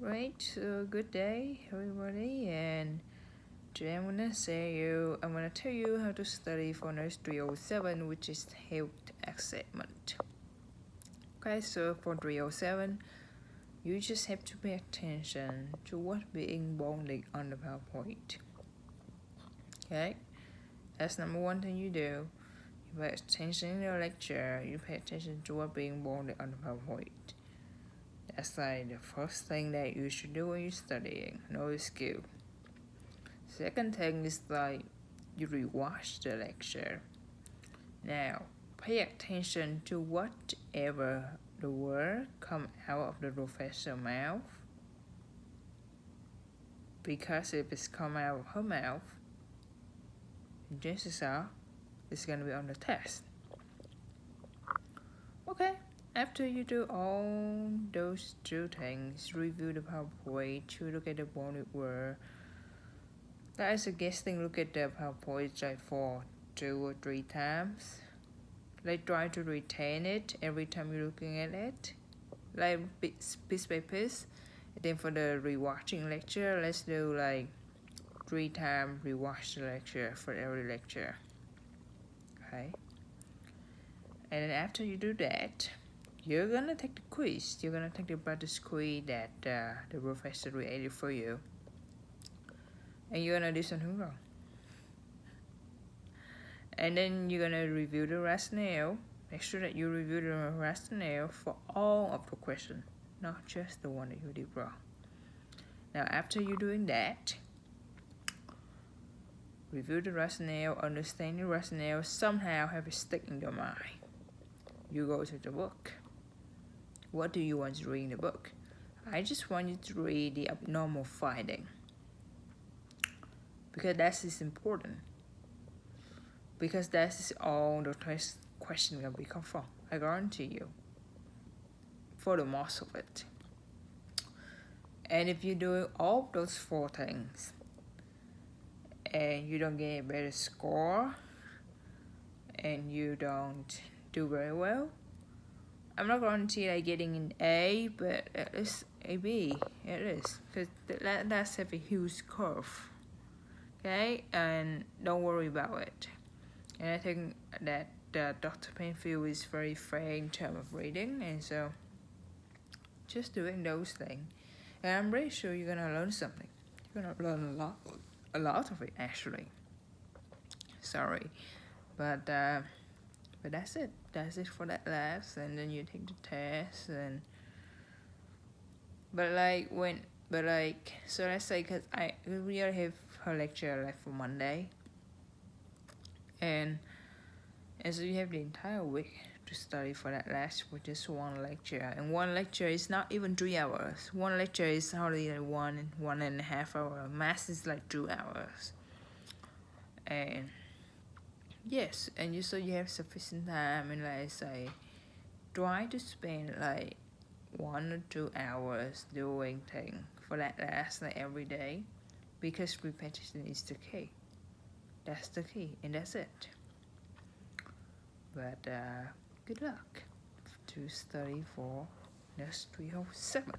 Right, so good day everybody, and today I'm gonna tell you how to study for NURS 307, which is health assessment. Okay, so for 307, you just have to pay attention to what's being bolded on the PowerPoint. Okay, that's number one thing you do. You pay attention in your lecture, you pay attention to what's being bolded on the PowerPoint. That's like the first thing that you should do when you're studying. Know the skill. Second thing is like you rewatch the lecture. Now pay attention to whatever the word come out of the professor's mouth, because if it's come out of her mouth, chances are it's gonna be on the test. Okay. After you do all those two things, review the PowerPoint, to look at the bolded word. I suggesting look at the PowerPoint like for 2 or 3 times. Like try to retain it every time you're looking at it, like piece by piece. And then for the rewatching lecture, let's do like 3 times rewatch the lecture for every lecture. Okay. And then after you do that, you're gonna take the quiz. You're gonna take the practice quiz that the professor created for you. And you're gonna do something wrong. And then you're gonna review the rationale. Make sure that you review the rationale for all of the questions, not just the one that you did wrong. Now after you're doing that, review the rationale, understand the rationale, somehow have it stick in your mind. You go to the book. What do you want to read in the book? I just want you to read the abnormal finding, because that is important. Because that is all the test question gonna be come from. I guarantee you. For the most of it. And if you do all those 4 things and you don't get a better score and you don't do very well, I'm not guaranteeing like getting an A, but at least a B. It is, because that's have a huge curve. Okay, and don't worry about it. And I think that Dr. Penfield is very fair in terms of reading, and so just doing those things, and I'm pretty sure you're gonna learn something. You're gonna learn a lot of it actually. Sorry, but that's it. That's it for that class, and then you take the test, and so let's say, because we already have her lecture like for Monday, and so you have the entire week to study for that last for just one lecture, and one lecture is not even 3 hours. One lecture is hardly like 1.5 hours. Math is like 2 hours, and yes, and so you have sufficient time, and like I say, try to spend like 1 or 2 hours doing things for that last like every day, because repetition is the key. That's the key, and that's it. But good luck to study for NURS 307.